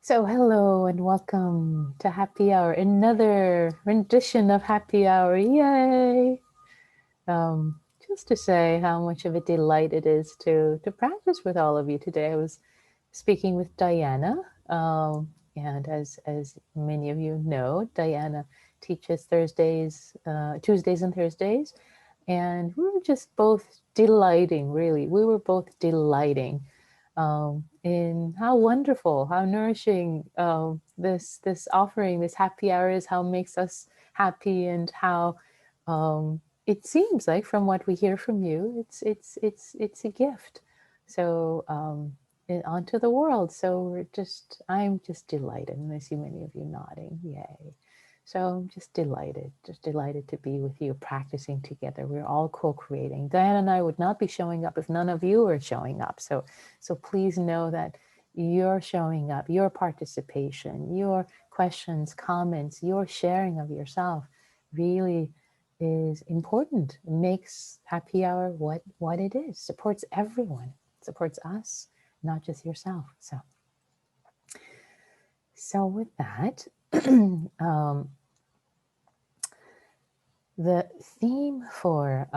So hello and welcome to Happy Hour, another rendition of Happy Hour, yay! Just to say how much of a delight it is to practice with all of you today. I was speaking with Diana, and as many of you know, Diana teaches Tuesdays and Thursdays, and we were just both delighting, really. We were both delighting in how wonderful, how nourishing this offering, this happy hour is, how it makes us happy, and how it seems like from what we hear from you, it's a gift. So onto the world. So I'm just delighted, and I see many of you nodding. Yay! So I'm just delighted to be with you practicing together. We're all co-creating. Diane and I would not be showing up if none of you were showing up. So please know that your showing up, your participation, your questions, comments, your sharing of yourself really is important. It makes happy hour what it is. Supports everyone. Supports us, not just yourself. So with that, the theme for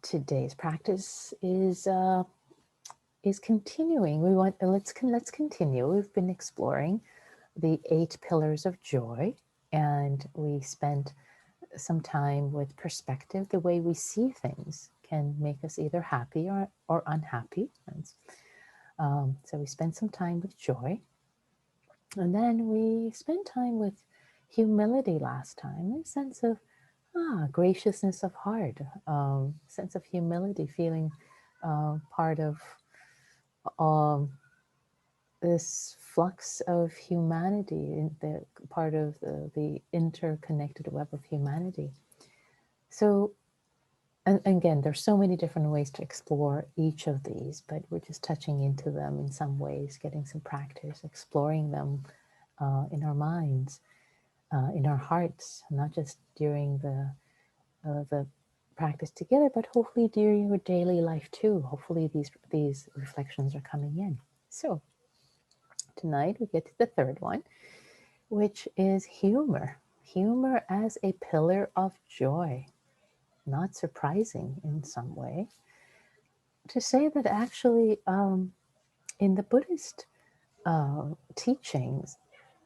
today's practice is continuing. Let's continue. We've been exploring the 8 pillars of joy, and we spent some time with perspective. The way we see things can make us either happy or unhappy. So we spent some time with joy, and then we spent time with humility last time, a sense of graciousness of heart, sense of humility, feeling part of um, this flux of humanity, the part of the interconnected web of humanity. So, and again, there's so many different ways to explore each of these, but we're just touching into them in some ways, getting some practice, exploring them in our minds, in our hearts, not just during the practice together, but hopefully during your daily life too. Hopefully these reflections are coming in. So tonight we get to the third one, which is humor. Humor as a pillar of joy. Not surprising in some way to say that actually in the Buddhist teachings,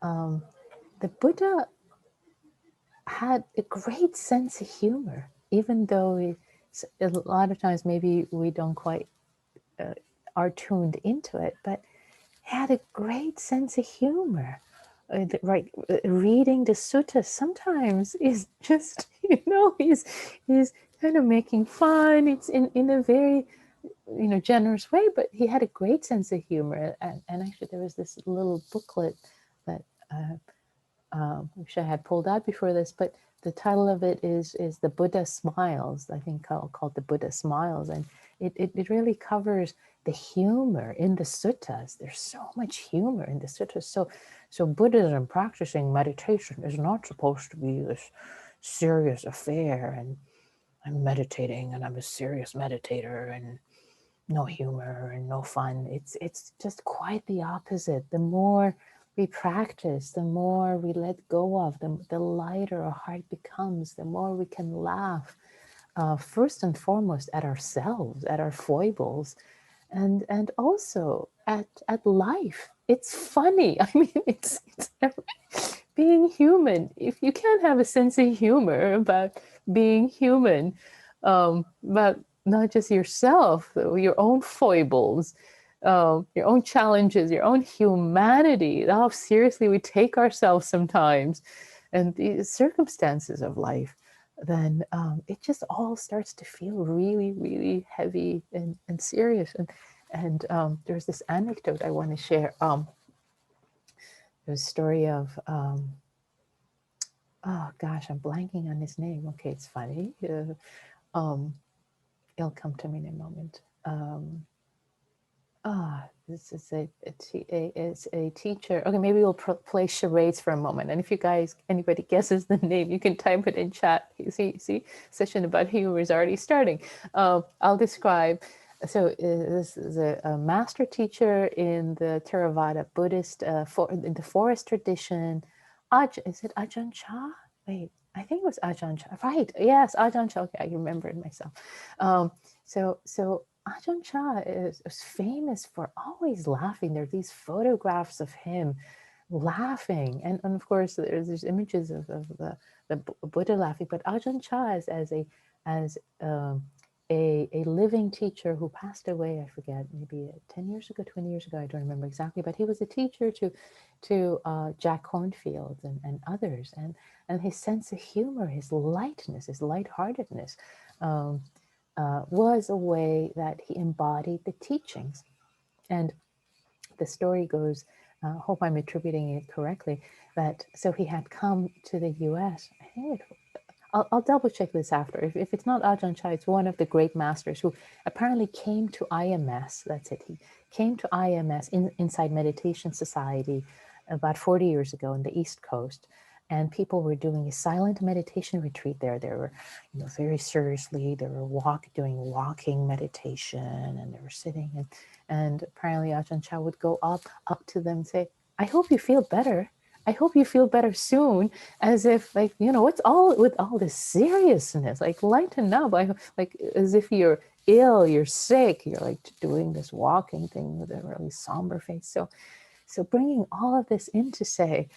the Buddha had a great sense of humor, even though a lot of times maybe we don't quite are tuned into it, but had a great sense of humor. Right, reading the suttas sometimes is just, he's kind of making fun. It's in a very, generous way, but he had a great sense of humor. And actually, there was this little booklet that which I had pulled out before this, but the title of it is The Buddha Smiles. I think called The Buddha Smiles, and it really covers the humor in the suttas. There's so much humor in the suttas. So Buddhism, practicing meditation, is not supposed to be this serious affair, and I'm meditating and I'm a serious meditator and no humor and no fun. It's just quite the opposite. The more we practice, the more we let go of, the lighter our heart becomes, the more we can laugh, first and foremost at ourselves, at our foibles, and also at life. It's funny. I mean, it's being human. If you can't have a sense of humor about being human, about not just yourself, your own foibles, your own challenges, your own humanity, how seriously we take ourselves sometimes, and the circumstances of life, then it just all starts to feel really, really heavy and serious. And there's this anecdote I want to share. There's a story of, oh gosh, I'm blanking on his name. Okay, it's funny. It'll come to me in a moment. This is it's a teacher. Okay, maybe we'll play charades for a moment. And if you guys, anybody guesses the name, you can type it in chat. You see, session about humor is already starting. I'll describe. So this is a master teacher in the Theravada Buddhist, in the forest tradition. Is it Ajahn Chah? Wait, I think it was Ajahn Chah. Right, yes, Ajahn Chah. Okay, I remember it myself. So Ajahn Chah is famous for always laughing. There are these photographs of him laughing. And of course, there's images of the Buddha laughing. But Ajahn Chah is as a living teacher who passed away, I forget, maybe 10 years ago, 20 years ago, I don't remember exactly, but he was a teacher to Jack Kornfield and others. And his sense of humor, his lightness, his lightheartedness um, was a way that he embodied the teachings. And the story goes, hope I'm attributing it correctly, that so he had come to the US. I think I'll double check this after. If it's not Ajahn Chah, it's one of the great masters who apparently came to IMS. That's it. He came to IMS, Inside Meditation Society, about 40 years ago in the East Coast. And people were doing a silent meditation retreat there. They were, very seriously, they were doing walking meditation, and they were sitting. And apparently Ajahn Chah would go up to them and say, I hope you feel better. I hope you feel better soon, as if like, what's all with all this seriousness, like lighten up, like as if you're ill, you're sick, you're like doing this walking thing with a really somber face. So bringing all of this in to say,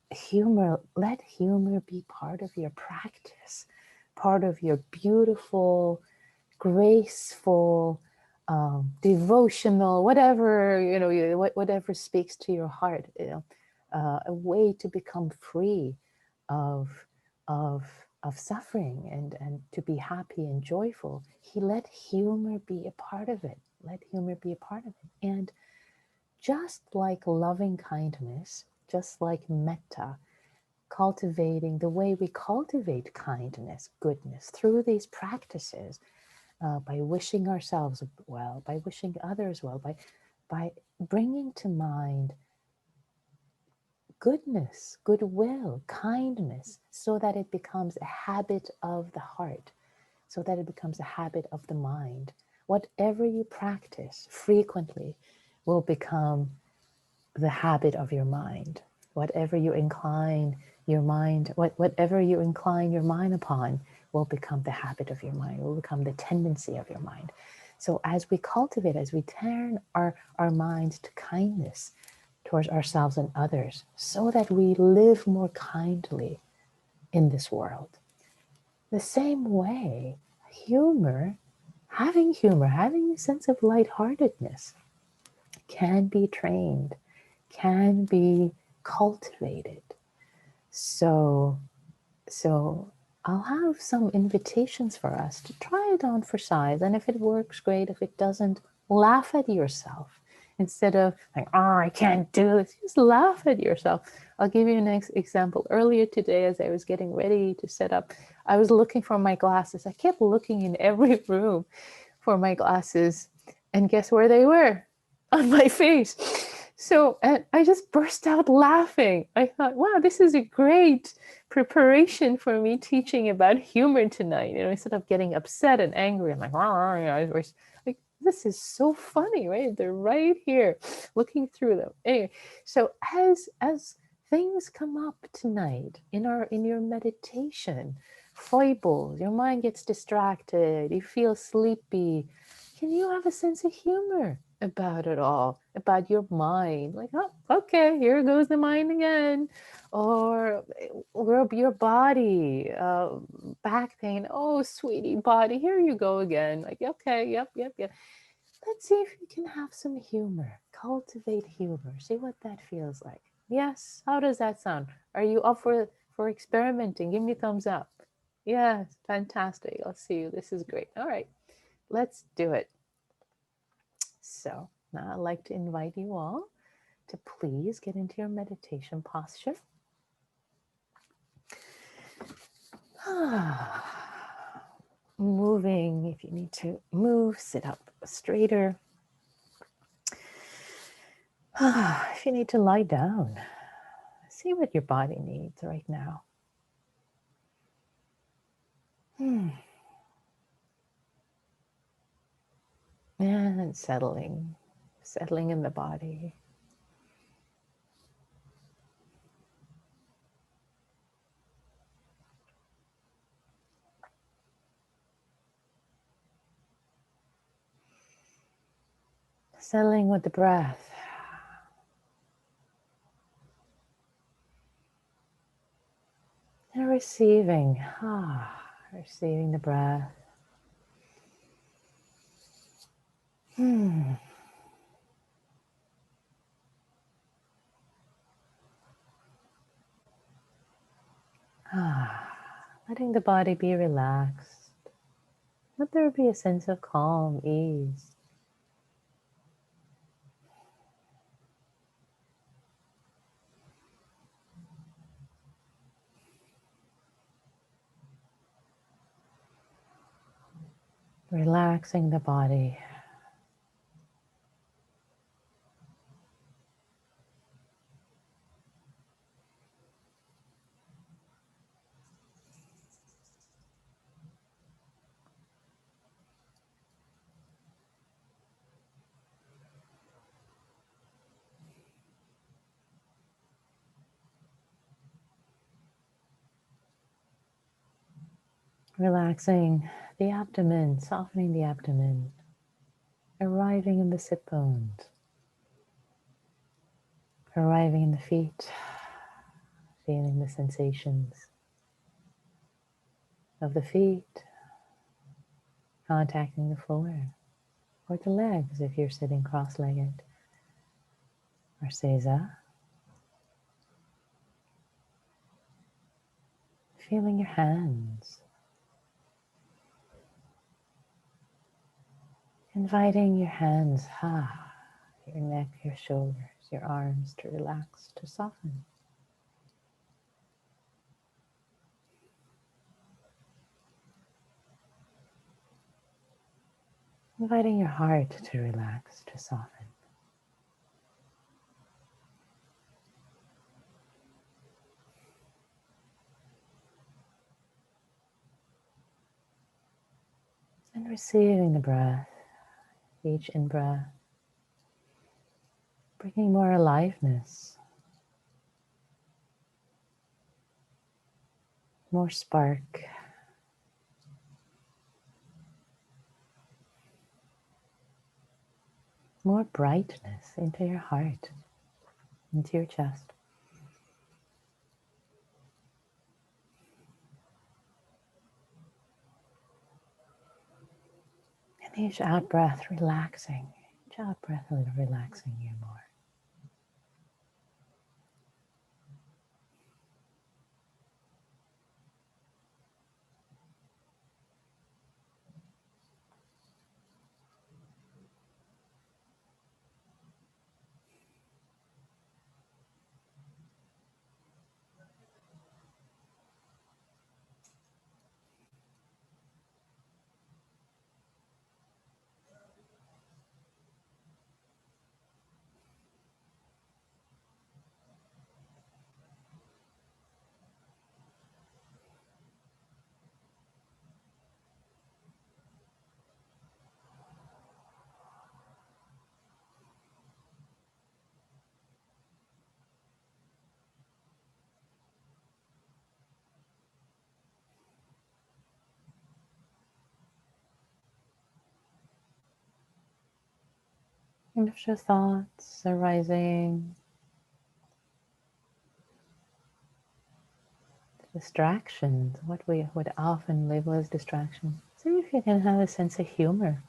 humor, let humor be part of your practice, part of your beautiful, graceful, devotional, whatever, whatever speaks to your heart, a way to become free of, of, of suffering and to be happy and joyful. He let humor be a part of it. Let humor be a part of it. And just like loving kindness, just like metta, cultivating the way we cultivate kindness, goodness through these practices, by wishing ourselves well, by wishing others well, by bringing to mind goodness, goodwill, kindness, so that it becomes a habit of the heart, so that it becomes a habit of the mind. Whatever you practice frequently will become the habit of your mind. Whatever you incline your mind, whatever you incline your mind upon will become the habit of your mind, will become the tendency of your mind. So as we cultivate, as we turn our minds to kindness towards ourselves and others, so that we live more kindly in this world. The same way, having a sense of lightheartedness can be trained, can be cultivated. So I'll have some invitations for us to try it on for size. And if it works, great. If it doesn't, laugh at yourself. Instead of like, oh, I can't do this, just laugh at yourself. I'll give you an example. Earlier today, as I was getting ready to set up, I was looking for my glasses. I kept looking in every room for my glasses. And guess where they were? On my face. So and I just burst out laughing. I thought, wow, this is a great preparation for me teaching about humor tonight. Instead of getting upset and angry, I'm like, I was like, this is so funny, right? They're right here, looking through them. Anyway, so as things come up tonight in your meditation, foibles, your mind gets distracted, you feel sleepy, can you have a sense of humor about it all, about your mind? Like, oh, okay, here goes the mind again. Or rub your body, back pain. Oh, sweetie body, here you go again. Like, okay, yep. Let's see if you can have some humor. Cultivate humor. See what that feels like. Yes, how does that sound? Are you up for experimenting? Give me a thumbs up. Yes, fantastic. I'll see you. This is great. All right, let's do it. So now I'd like to invite you all to please get into your meditation posture. Moving, if you need to move, sit up straighter. If you need to lie down, see what your body needs right now. And settling in the body. Settling with the breath. And receiving, receiving the breath. Letting the body be relaxed. Let there be a sense of calm, ease. Relaxing the body. Relaxing the abdomen, softening the abdomen. Arriving in the sit bones. Arriving in the feet. Feeling the sensations of the feet. Contacting the floor. Or the legs if you're sitting cross-legged. Or seiza. Feeling your hands. Inviting your hands, your neck, your shoulders, your arms to relax, to soften. Inviting your heart to relax, to soften. And receiving the breath, each in-breath, bringing more aliveness, more spark, more brightness into your heart, into your chest. And each out-breath relaxing, each out-breath a little relaxing you more. And if your thoughts arising, distractions, what we would often label as distractions, see if you can have a sense of humor.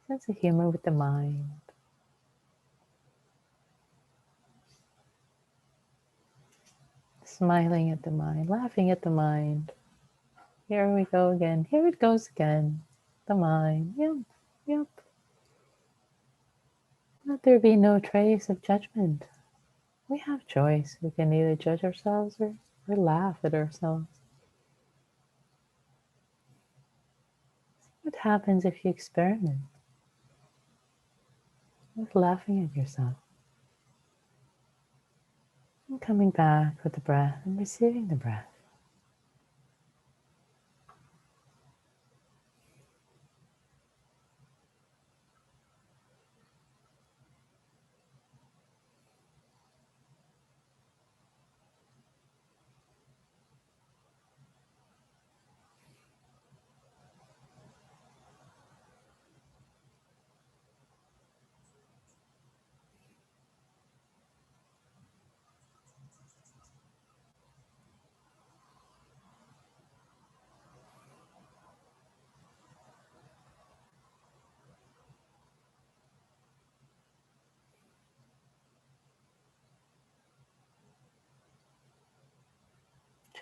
Sense of humor with the mind. Smiling at the mind, laughing at the mind. Here we go again. Here it goes again. The mind. Yep, yep. Let there be no trace of judgment. We have choice. We can either judge ourselves or laugh at ourselves. What happens if you experiment with laughing at yourself? And coming back with the breath and receiving the breath.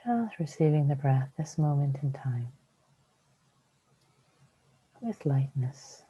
Just receiving the breath this moment in time with lightness.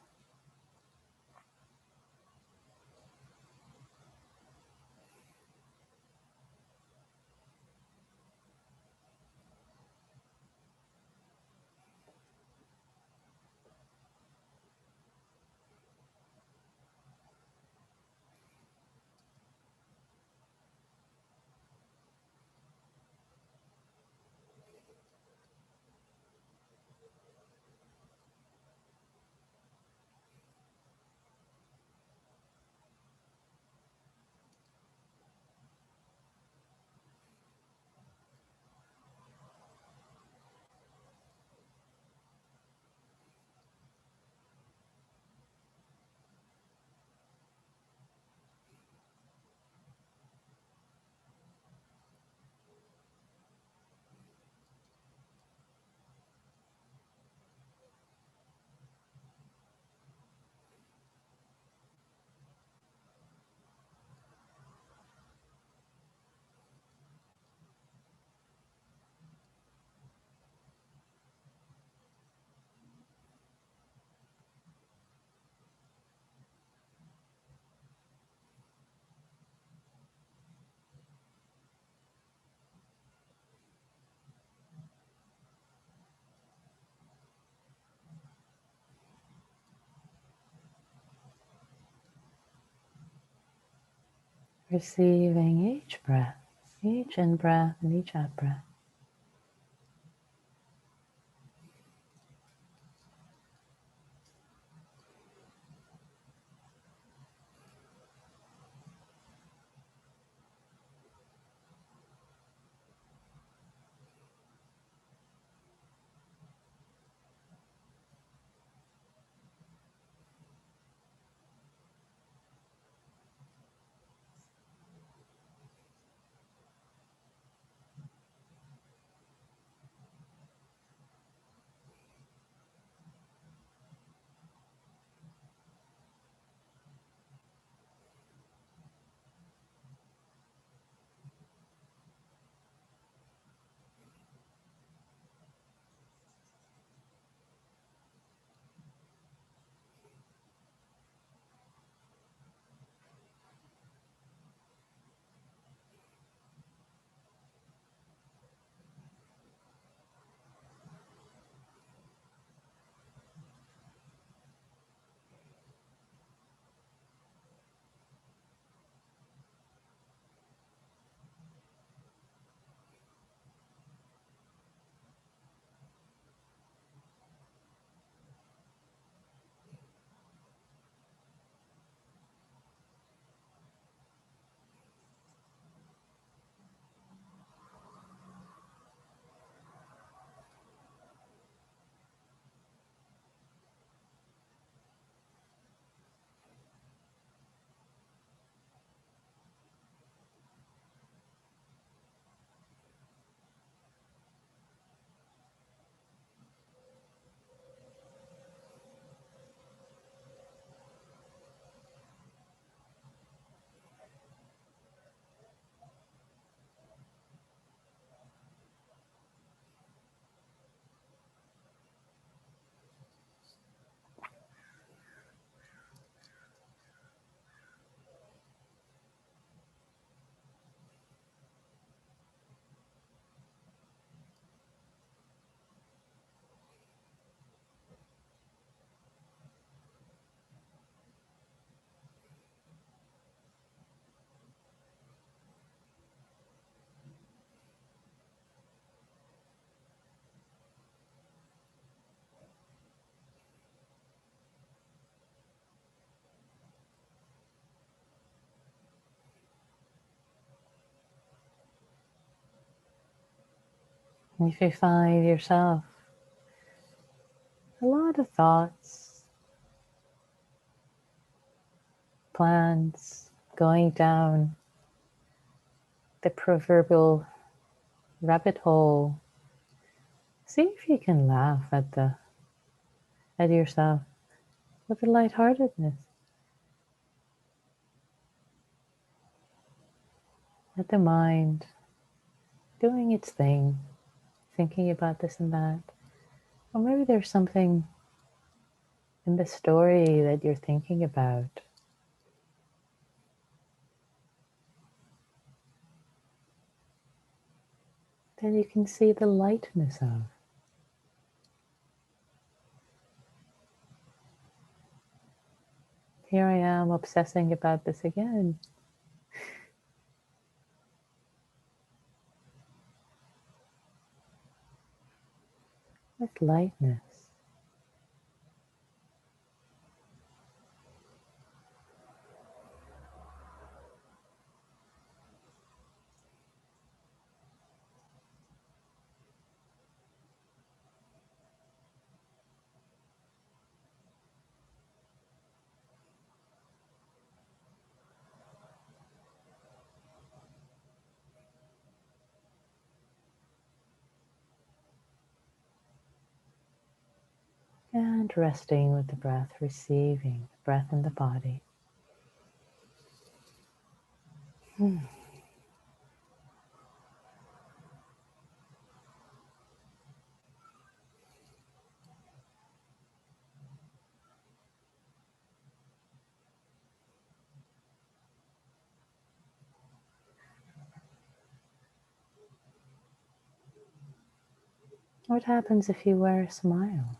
Receiving each breath, each in-breath and each out-breath. If you find yourself a lot of thoughts, plans going down the proverbial rabbit hole, see if you can laugh at yourself with a lightheartedness. Let the mind doing its thing, thinking about this and that. Or maybe there's something in the story that you're thinking about. That you can see the lightness of. Here I am obsessing about this again. With lightness. And resting with the breath, receiving the breath in the body. What happens if you wear a smile?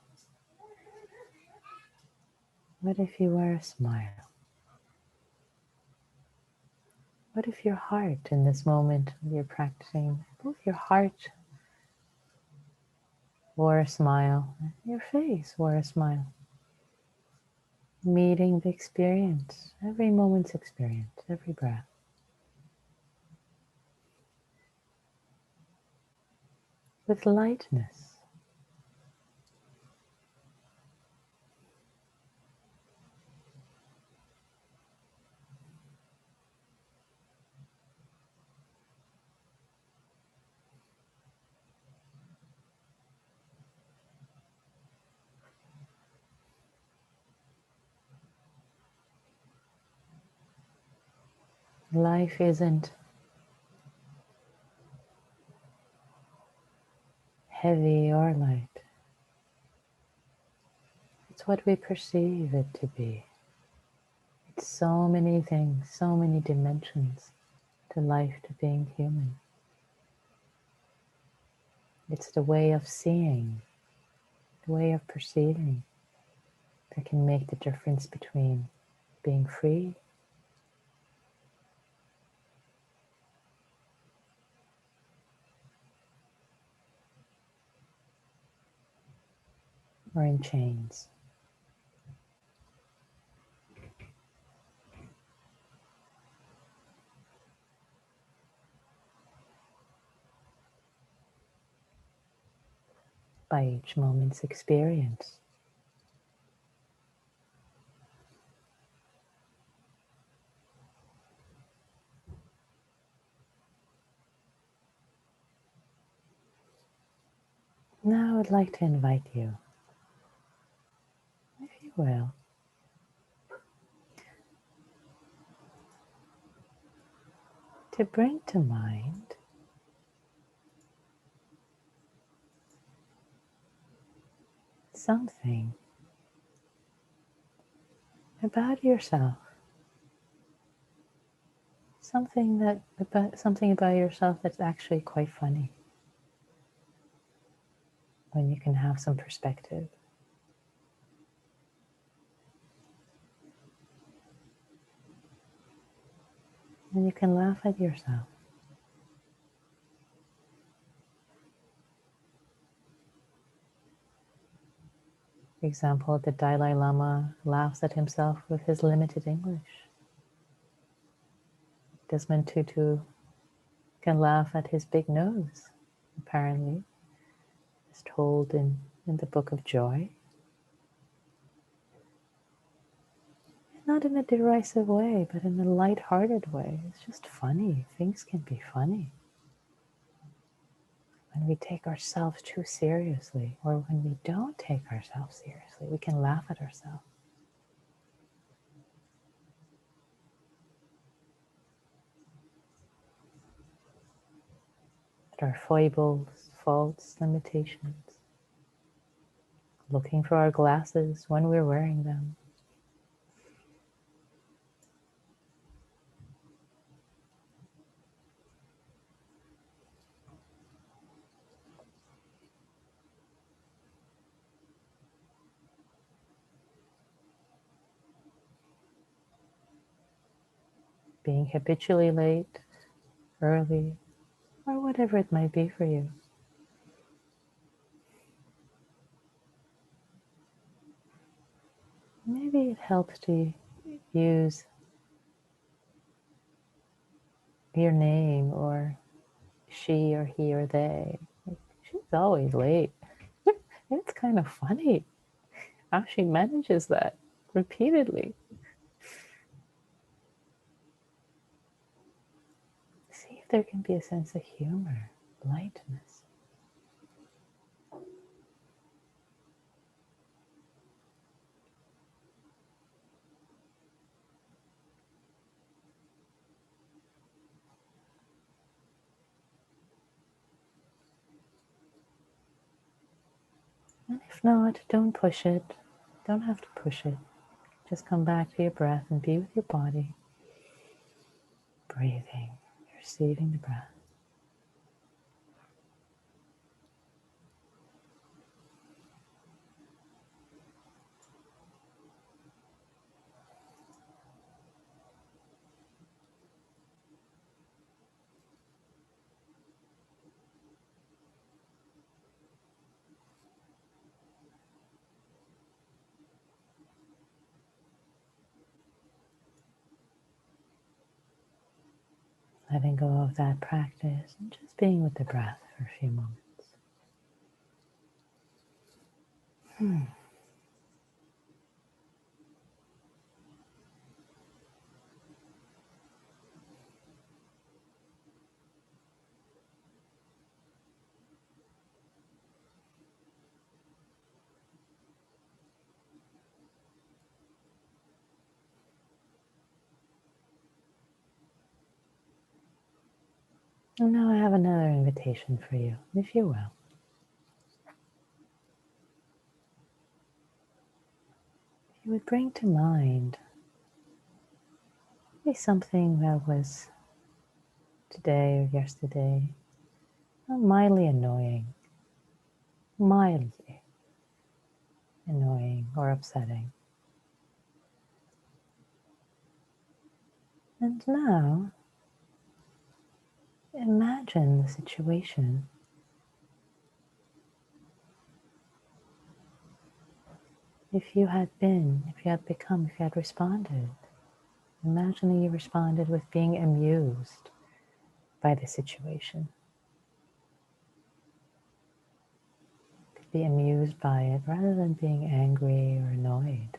What if you wear a smile? What if your heart in this moment when you're practicing, what if your heart wore a smile, and your face wore a smile? Meeting the experience, every moment's experience, every breath. With lightness. Life isn't heavy or light. It's what we perceive it to be. It's so many things, so many dimensions to life, to being human. It's the way of seeing, the way of perceiving that can make the difference between being free or in chains. By each moment's experience. Now I'd like to invite you, if you will, to bring to mind something about yourself. Something about yourself that's actually quite funny. When you can have some perspective. And you can laugh at yourself. For example, the Dalai Lama laughs at himself with his limited English. Desmond Tutu can laugh at his big nose, apparently, as told in the Book of Joy. Not in a derisive way, but in a light-hearted way. It's just funny. Things can be funny. When we take ourselves too seriously, or when we don't take ourselves seriously, we can laugh at ourselves. at our foibles, faults, limitations, looking for our glasses when we're wearing them. Being habitually late, early, or whatever it might be for you. Maybe it helps to use your name or she or he or they. She's always late. It's kind of funny how she manages that repeatedly. See if there can be a sense of humor, lightness. And if not, don't push it. Don't have to push it. Just come back to your breath and be with your body. Breathing, receiving the breath. Letting go of that practice and just being with the breath for a few moments. And now I have another invitation for you, if you will. If you would bring to mind maybe something that was today or yesterday mildly annoying or upsetting. And now imagine the situation if you had become, if you had responded. Imagine that you responded with being amused by the situation. Could be amused by it rather than being angry or annoyed.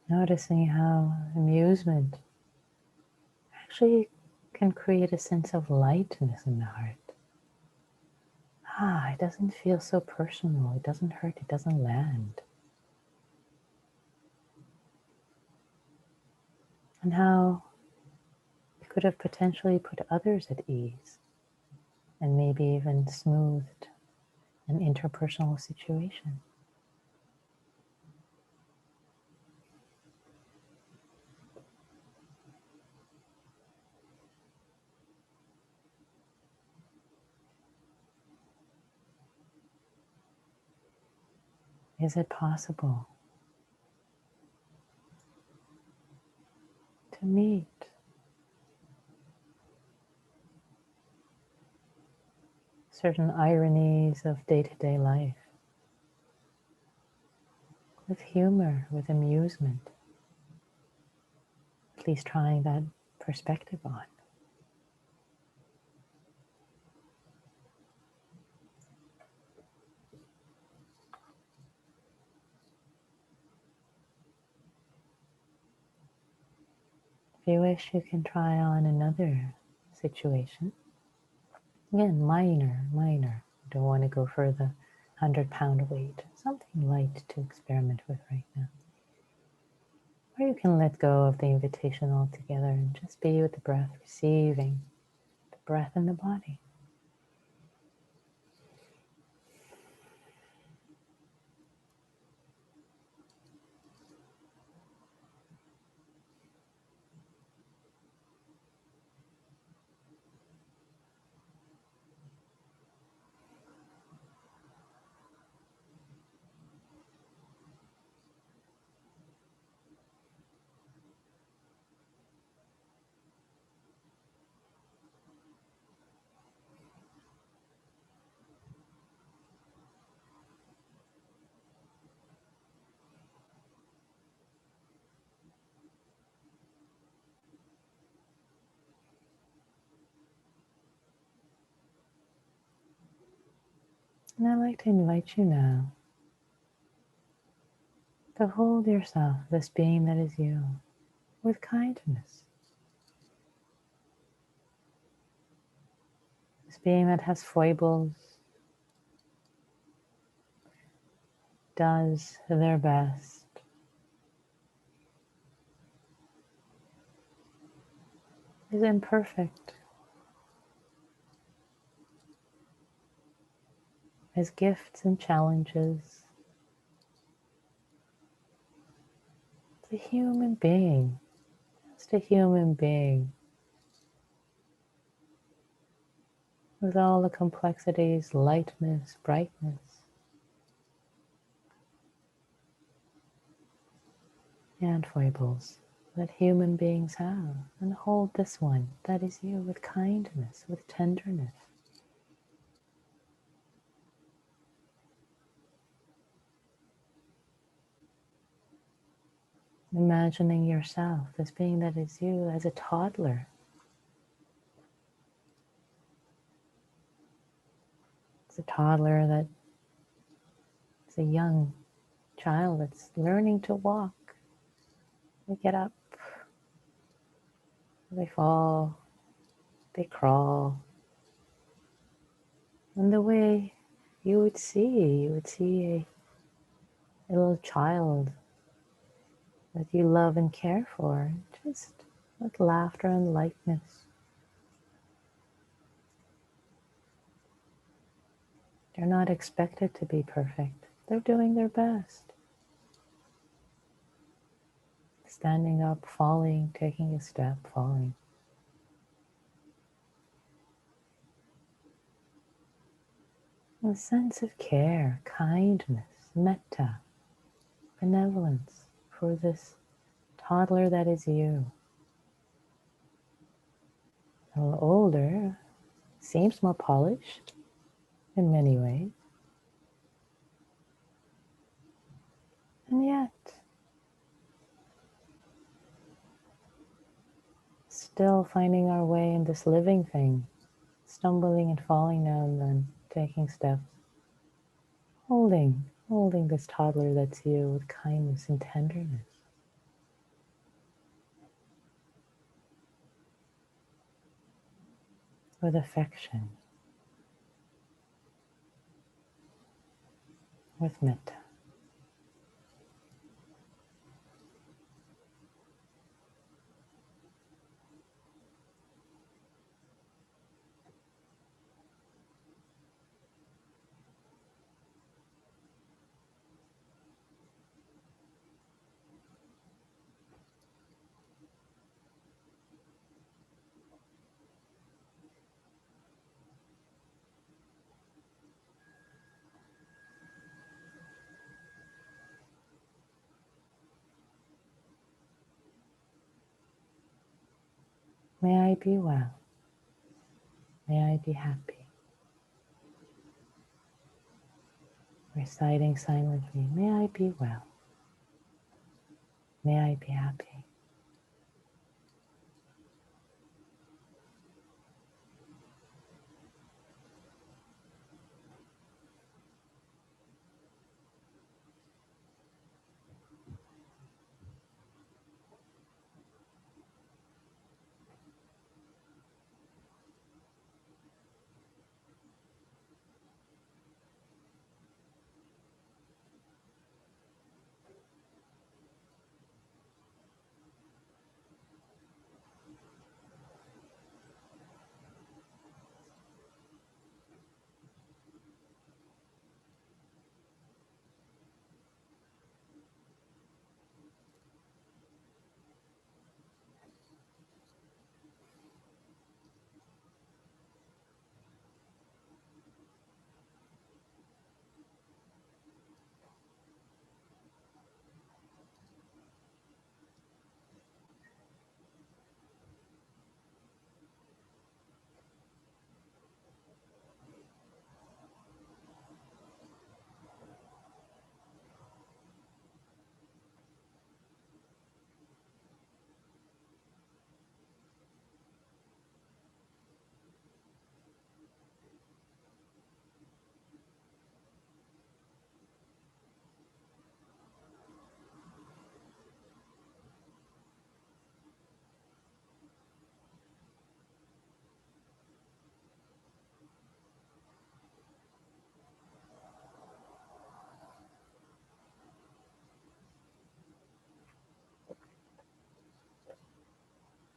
Noticing how amusement actually can create a sense of lightness in the heart. It doesn't feel so personal. It doesn't hurt. It doesn't land. And how it could have potentially put others at ease and maybe even smoothed an interpersonal situation. Is it possible to meet certain ironies of day-to-day life with humor, with amusement, at least trying that perspective on? If you wish, you can try on another situation. Again, minor. Don't want to go for the 100-pound weight. Something light to experiment with right now. Or you can let go of the invitation altogether and just be with the breath, receiving the breath in the body. And I'd like to invite you now to hold yourself, this being that is you, with kindness. This being that has foibles, does their best, is imperfect, has gifts and challenges. It's a human being, just a human being, with all the complexities, lightness, brightness, and foibles that human beings have. And hold this one, that is you, with kindness, with tenderness. Imagining yourself, this being that is you, as a toddler. It's a toddler that is a young child that's learning to walk. They get up, they fall, they crawl. And the way you would see a little child that you love and care for, just with laughter and lightness. They're not expected to be perfect. They're doing their best. Standing up, falling, taking a step, falling. A sense of care, kindness, metta, benevolence for this toddler that is you. A little older, seems more polished in many ways. And yet, still finding our way in this living thing, stumbling and falling now and then, taking steps. Holding this toddler that's you with kindness and tenderness. With affection. With metta. May I be well. May I be happy. Reciting silently, may I be well. May I be happy.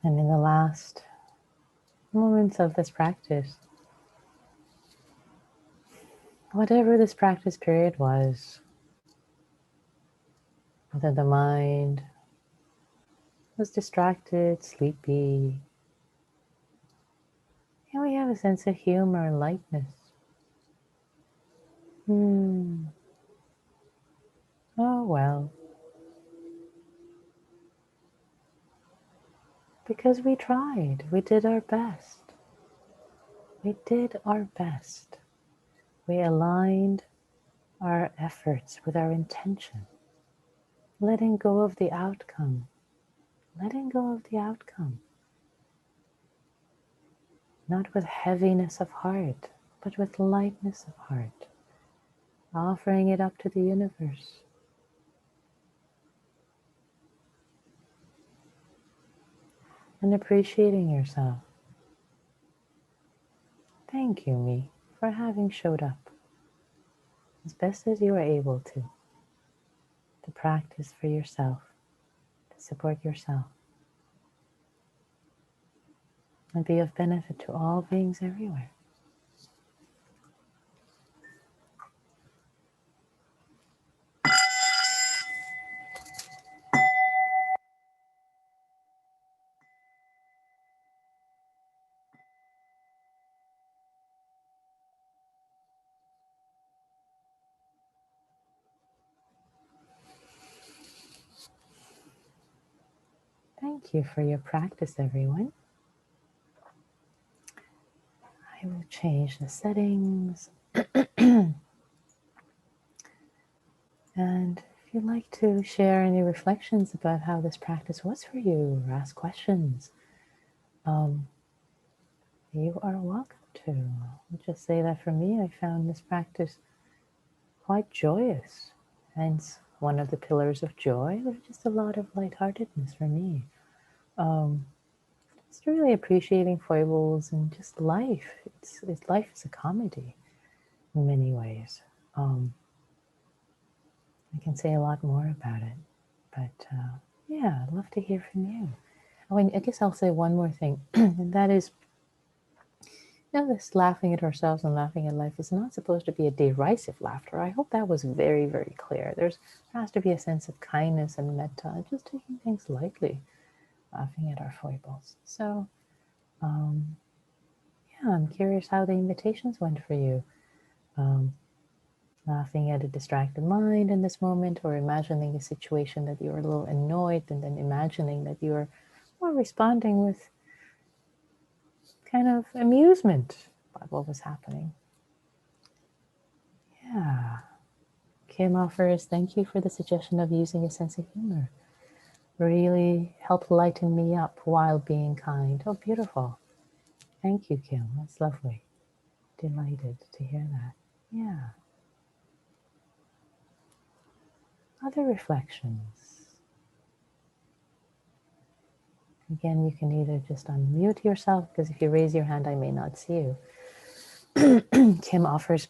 And in the last moments of this practice, whatever this practice period was, whether the mind was distracted, sleepy, we have a sense of humor and lightness. Oh well. Because we tried. We did our best. We did our best. We aligned our efforts with our intention. Letting go of the outcome. Letting go of the outcome. Not with heaviness of heart, but with lightness of heart. Offering it up to the universe. And appreciating yourself. Thank you, me, for having showed up as best as you were able to practice for yourself, to support yourself, and be of benefit to all beings everywhere. Thank you for your practice, everyone. I will change the settings. And if you'd like to share any reflections about how this practice was for you, or ask questions, you are welcome to. I'll just say that for me, I found this practice quite joyous. Hence, one of the pillars of joy was just a lot of lightheartedness for me. Just really appreciating foibles and just life. Life is a comedy in many ways. I can say a lot more about it, but yeah, I'd love to hear from you. Oh, and I guess I'll say one more thing, and that is, this laughing at ourselves and laughing at life is not supposed to be a derisive laughter. I hope that was very, very clear. There has to be a sense of kindness and metta, just taking things lightly, laughing at our foibles. So, yeah, I'm curious how the invitations went for you. Laughing at a distracted mind in this moment, or imagining a situation that you were a little annoyed, and then imagining that you were more responding with kind of amusement about what was happening. Yeah. Kim offers, thank you for the suggestion of using a sense of humor. Really helped lighten me up while being kind. Oh, beautiful. Thank you, Kim. That's lovely. Delighted to hear that. Yeah. Other reflections. Again, you can either just unmute yourself, because if you raise your hand, I may not see you. Kim offers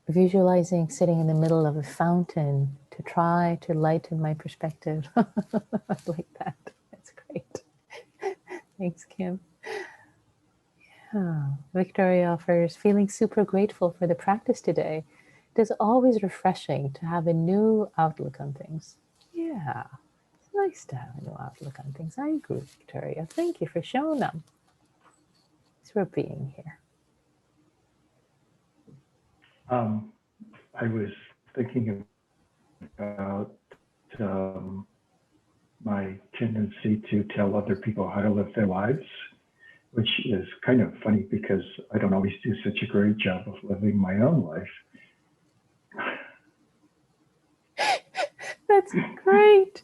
visualizing sitting in the middle of a fountain to try to lighten my perspective. I like that. That's great. Thanks, Kim. Yeah. Victoria offers, feeling super grateful for the practice today. It is always refreshing to have a new outlook on things. Yeah, it's nice to have a new outlook on things. I agree, Victoria. Thank you for showing up. Thanks for being here. I was thinking about my tendency to tell other people how to live their lives, which is kind of funny because I don't always do such a great job of living my own life. That's great.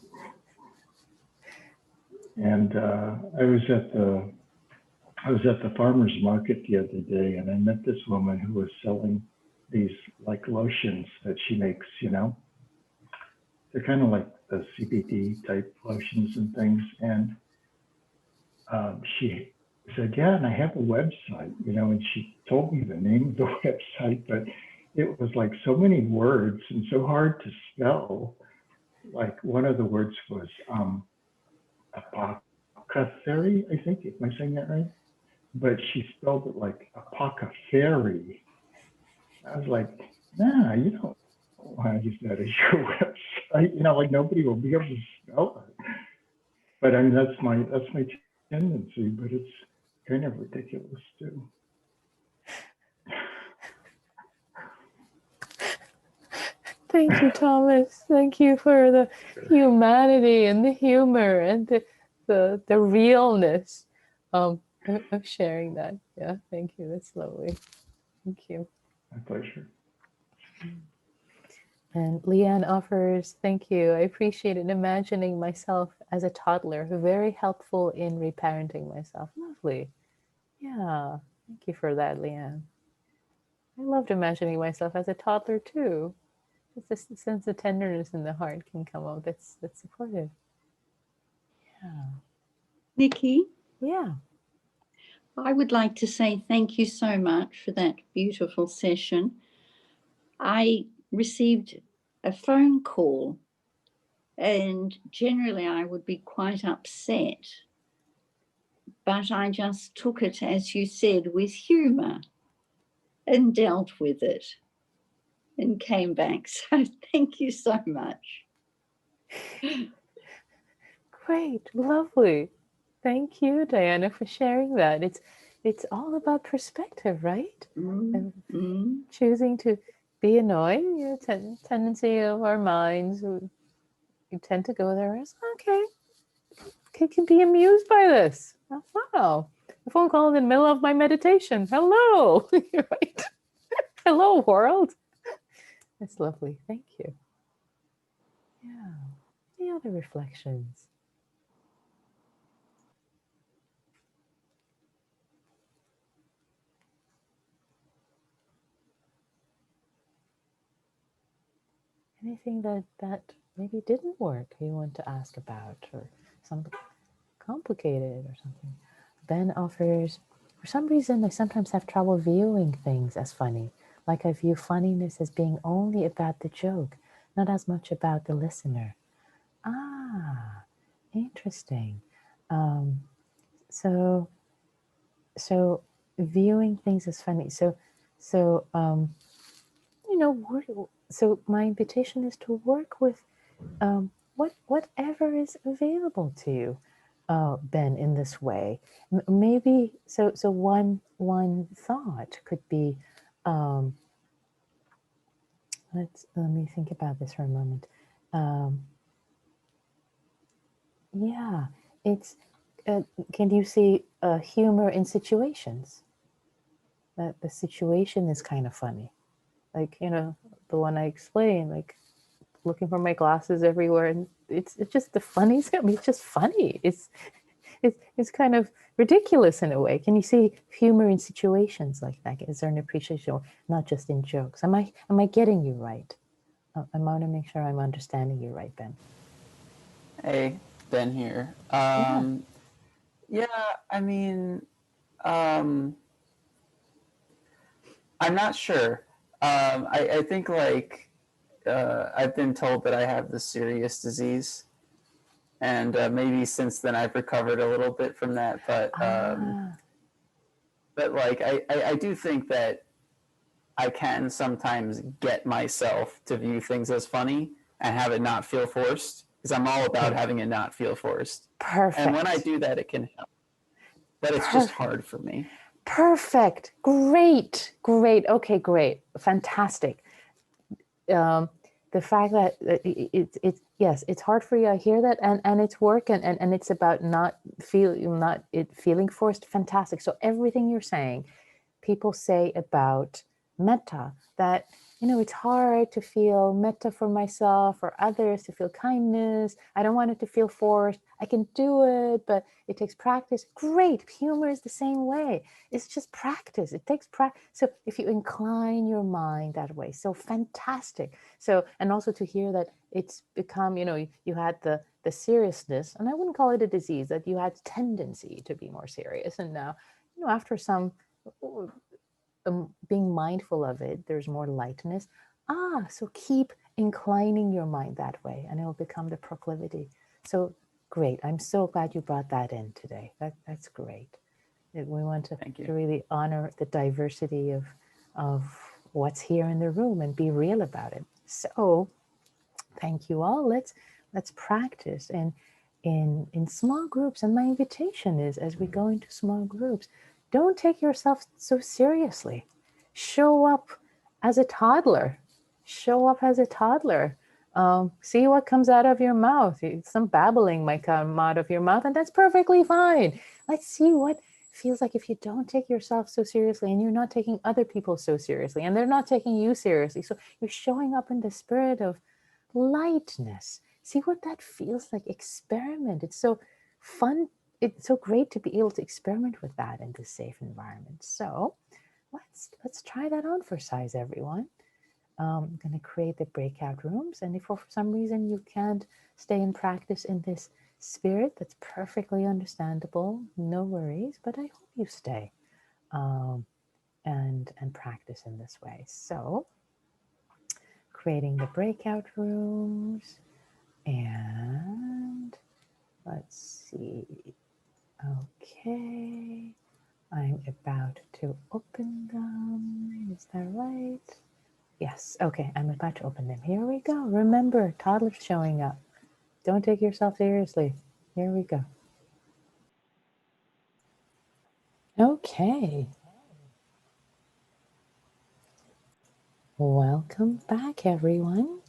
And I was at the farmer's market the other day, and I met this woman who was selling these like lotions that she makes. They're kind of like the CBD type lotions and things. And she said, yeah, and I have a website, and she told me the name of the website, but it was like so many words and so hard to spell. Like one of the words was apothecary, I think. Am I saying that right? But she spelled it like apothecary. I was like, nah, you don't want to use that as your website. You know, like nobody will be able to spell it. But I mean, that's my tendency, but it's kind of ridiculous too. Thank you, Thomas. Thank you for the humanity and the humor and the realness of sharing that. Yeah, thank you. That's lovely. Thank you. My pleasure. And Leanne offers, thank you. I appreciated imagining myself as a toddler, very helpful in reparenting myself. Lovely. Yeah, thank you for that, Leanne. I loved imagining myself as a toddler too. Just this sense of tenderness in the heart can come out. That's supportive. Yeah. Nikki? Yeah. I would like to say thank you so much for that beautiful session. I received a phone call, and generally I would be quite upset, but I just took it, as you said, with humour and dealt with it and came back. So thank you so much. Great. Lovely. Thank you, Diana, for sharing that. It's all about perspective, right? And choosing to be annoying, tendency of our minds. We tend to go there as, okay, can be amused by this. Oh, wow. A phone call in the middle of my meditation. Hello. Right? Hello, world. That's lovely. Thank you. Yeah. Any other reflections? Anything that maybe didn't work you want to ask about, or something complicated or something? Ben offers, for some reason, I sometimes have trouble viewing things as funny. Like I view funniness as being only about the joke, not as much about the listener. Ah, interesting. So viewing things as funny. So you know, so my invitation is to work with whatever is available to you, Ben, in this way. Maybe so. So one thought could be, let me think about this for a moment. Yeah, it's. Can you see humor in situations? That the situation is kind of funny, like the one I explained, like looking for my glasses everywhere, and it's just the funniest. I mean, it's just funny. It's kind of ridiculous in a way. Can you see humor in situations like that? Is there an appreciation, not just in jokes? Am I getting you right? I want to make sure I'm understanding you right, Ben. Hey, Ben here. Yeah, I mean, I'm not sure. I think like I've been told that I have this serious disease, and maybe since then I've recovered a little bit from that. But like I do think that I can sometimes get myself to view things as funny and have it not feel forced, because I'm all about having it not feel forced. Perfect. And when I do that, it can help. But it's just hard for me. Perfect. Great. Okay, great. Fantastic. The fact that it's yes, it's hard for you. I hear that, and it's work, and it's about not feeling forced. Fantastic. So everything you're saying, people say about metta, that it's hard to feel metta for myself or others, to feel kindness. I don't want it to feel forced. I can do it, but it takes practice. Great. Humor is the same way. It's just practice. It takes practice. So if you incline your mind that way, so fantastic. So, and also to hear that it's become, you had the seriousness, and I wouldn't call it a disease, that you had tendency to be more serious. And now, after some being mindful of it, there's more lightness. So keep inclining your mind that way, and it will become the proclivity. So great. I'm so glad you brought that in today. That's great. We want to, Thank you. to really honor the diversity of what's here in the room and be real about it. So thank you all. Let's practice in small groups. And my invitation is, as we go into small groups, don't take yourself so seriously. Show up as a toddler. Show up as a toddler. See what comes out of your mouth. Some babbling might come out of your mouth, and that's perfectly fine. Let's see what feels like if you don't take yourself so seriously, and you're not taking other people so seriously, and they're not taking you seriously. So you're showing up in the spirit of lightness. See what that feels like. Experiment. It's so fun. It's so great to be able to experiment with that in this safe environment. So let's try that on for size, everyone. I'm going to create the breakout rooms, and if for some reason you can't stay in practice in this spirit, that's perfectly understandable. No worries, but I hope you stay and practice in this way. So creating the breakout rooms, and let's see. Okay, I'm about to open them. Is that right? Yes. Okay, I'm about to open them. Here we go. Remember, toddlers showing up. Don't take yourself seriously. Here we go. Okay. Welcome back, everyone.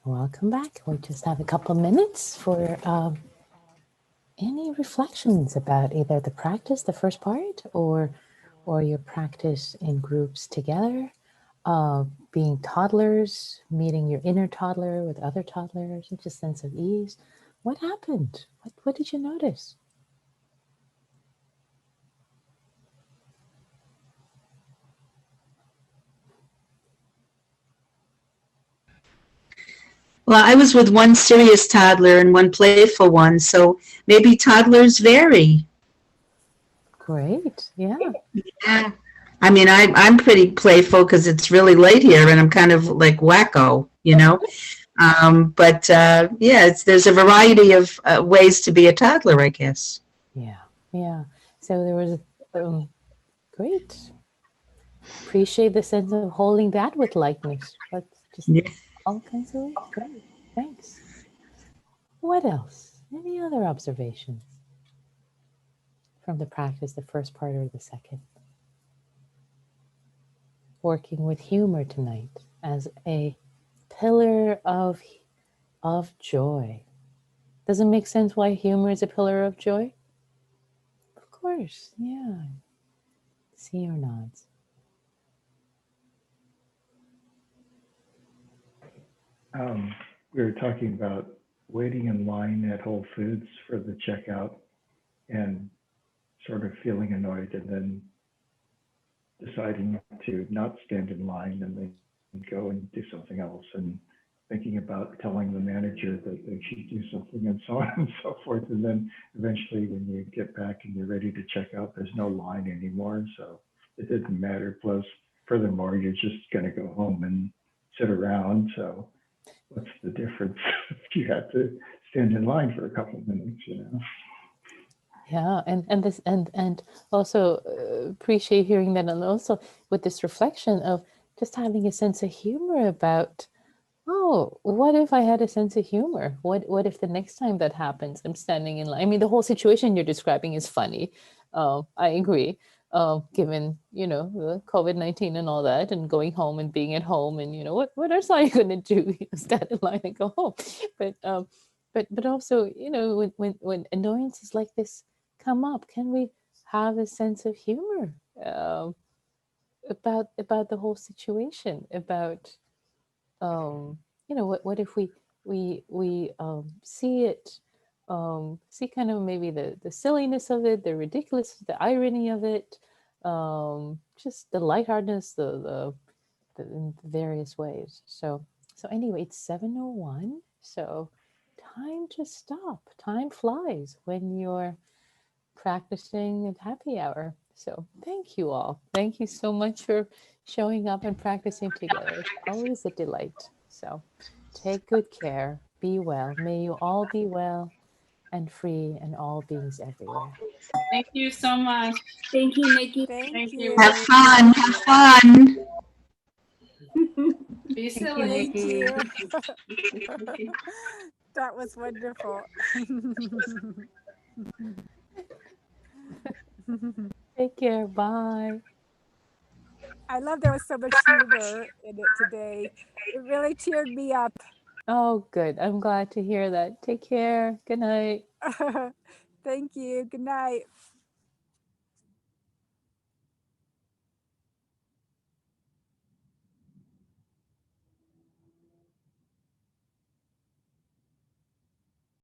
Welcome back. We just have a couple minutes for any reflections about either the practice, the first part, or your practice in groups together, being toddlers, meeting your inner toddler with other toddlers, just a sense of ease. What happened? What did you notice? Well, I was with one serious toddler and one playful one, so maybe toddlers vary. Great. Yeah. Yeah. I mean, I'm pretty playful because it's really late here and I'm kind of like wacko, you know. But yeah, there's a variety of ways to be a toddler, I guess. Yeah. Yeah. So there was great. Appreciate the sense of holding that with lightness. But just Yeah. all kinds of ways. Great. Thanks. What else? Any other observations from the practice, the first part or the second? Working with humor tonight as a pillar of joy. Does it make sense why humor is a pillar of joy? Of course, yeah. See your nods. We were talking about waiting in line at Whole Foods for the checkout and sort of feeling annoyed, and then deciding to not stand in line and then go and do something else, and thinking about telling the manager that they should do something, and so on and so forth. And then eventually when you get back and you're ready to check out, there's no line anymore. So it didn't matter. Plus, furthermore, you're just going to go home and sit around. So what's the difference if you have to stand in line for a couple of minutes, you know? Yeah, and this and also appreciate hearing that, and also with this reflection of just having a sense of humor about, oh, what if I had a sense of humor? What if the next time that happens, I'm standing in line? I mean, the whole situation you're describing is funny. I agree. Given the COVID-19 and all that, and going home and being at home, and what else are you going to do? Stand in line and go home. But also when annoyances like this come up, can we have a sense of humor about the whole situation? About what if we see it, see kind of maybe the silliness of it, the ridiculous, the irony of it, just the lightheartedness, the in various ways. So anyway, it's 7:01. So time to stop. Time flies when you're practicing at happy hour. So thank you all. Thank you so much for showing up and practicing together. It's always a delight. So take good care. Be well. May you all be well and free, and all beings everywhere. Thank you so much. Thank you, Nikki. Thank you. Have fun. Have fun. Be Thank you, silly. Thank Nikki. you. That was wonderful. Take care. Bye. I love there was so much humor in it today. It really cheered me up. Oh, good. I'm glad to hear that. Take care. Good night. Thank you. Good night.